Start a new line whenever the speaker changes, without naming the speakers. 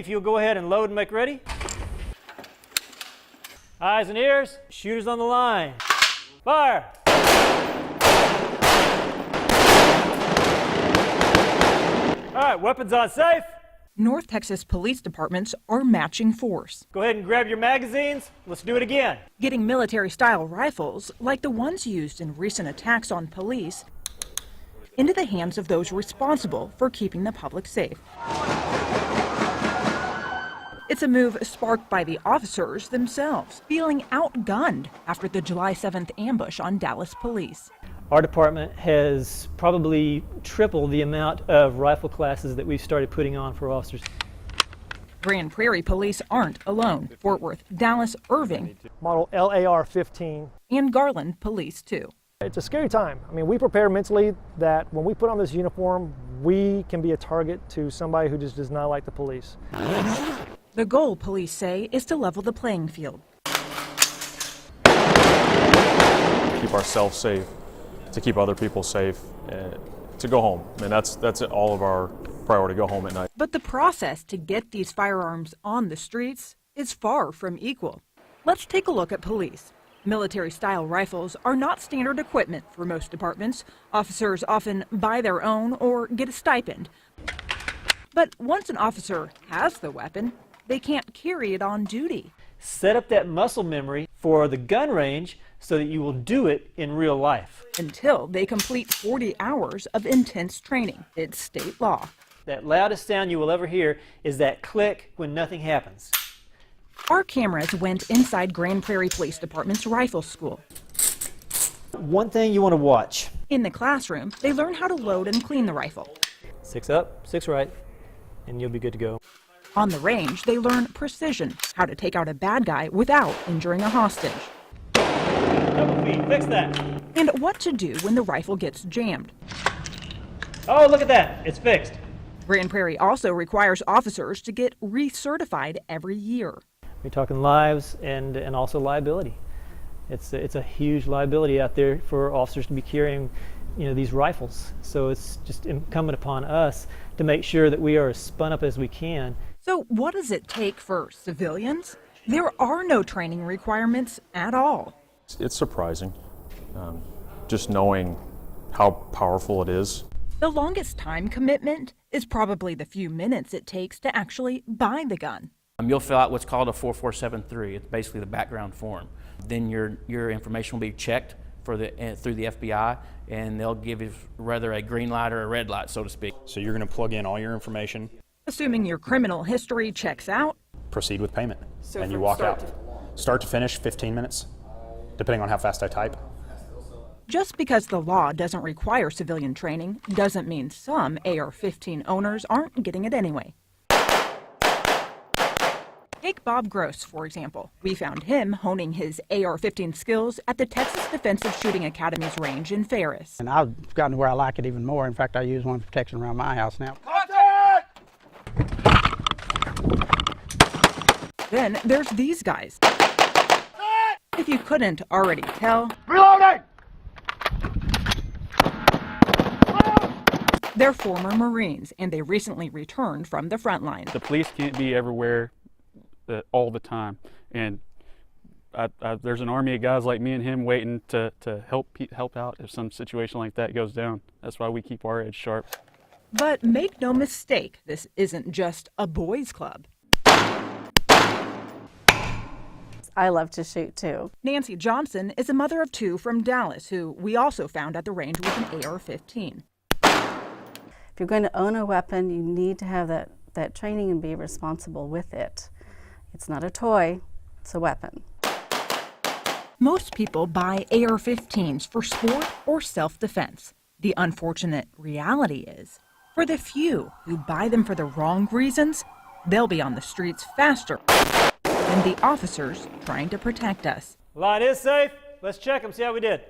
If you'll go ahead and load and make ready. Eyes and ears, shooters on the line. Fire! All right, weapons on safe.
North Texas police departments are matching force.
Go ahead and grab your magazines. Let's do it again.
Getting military-style rifles, like the ones used in recent attacks on police, into the hands of those responsible for keeping the public safe. It's a move sparked by the officers themselves, feeling outgunned after the July 7th ambush on Dallas police.
Our department has probably tripled the amount of rifle classes that we've started putting on for officers.
Grand Prairie police aren't alone. Fort Worth, Dallas, Irving,
Model LAR-15.
and Garland police too.
It's a scary time. I mean, we prepare mentally that when we put on this uniform, we can be a target to somebody who just does not like the police.
The goal, police say, is to level the playing field.
Keep ourselves safe, to keep other people safe, and to go home. And that's all of our priority, go home at night.
But the process to get these firearms on the streets is far from equal. Let's take a look at police. Military-style rifles are not standard equipment for most departments. Officers often buy their own or get a stipend. But once an officer has the weapon, they can't carry it on duty.
Set up that muscle memory for the gun range so that you will do it in real life.
Until they complete 40 hours of intense training. It's state law.
That loudest sound you will ever hear is that click when nothing happens.
Our cameras went inside Grand Prairie Police Department's rifle school.
One thing you want to watch.
In the classroom, they learn how to load and clean the rifle. 6
up, 6 right, and you'll be good to go.
On the range, they learn precision, how to take out a bad guy without injuring a hostage.
Couple feet, fix that.
And what to do when the rifle gets jammed.
Oh, look at that, it's fixed.
Grand Prairie also requires officers to get recertified every year.
We're talking lives and also liability. It's a huge liability out there for officers to be carrying, these rifles. So it's just incumbent upon us to make sure that we are as spun up as we can.
So what does it take for civilians? There are no training requirements at all.
It's surprising, just knowing how powerful it is.
The longest time commitment is probably the few minutes it takes to actually buy the gun.
You'll fill out what's called a 4473. It's basically the background form. Then your information will be checked through the FBI, and they'll give you rather a green light or a red light, so to speak.
So you're going to plug in all your information.
Assuming your criminal history checks out.
Proceed with payment,
So
and you
from
walk
start
out. Start to finish, 15 minutes, depending on how fast I type.
Just because the law doesn't require civilian training doesn't mean some AR-15 owners aren't getting it anyway. Take Bob Gross, for example. We found him honing his AR-15 skills at the Texas Defensive Shooting Academy's range in Ferris.
And I've gotten to where I like it even more. In fact, I use one for protection around my house now.
Then there's these guys. If you couldn't already tell,
Reloading!
they're former Marines, and they recently returned from the front line.
The police can't be everywhere all the time, and there's an army of guys like me and him waiting to help out if some situation like that goes down. That's why we keep our edge sharp.
But make no mistake, this isn't just a boys' club.
I love to shoot too.
Nancy Johnson is a mother of 2 from Dallas who we also found at the range with an AR-15.
If you're going to own a weapon, you need to have that training and be responsible with it. It's not a toy, it's a weapon.
Most people buy AR-15s for sport or self-defense. The unfortunate reality is, for the few who buy them for the wrong reasons, they'll be on the streets faster than the officers trying to protect us.
Line is safe. Let's check them, see how we did.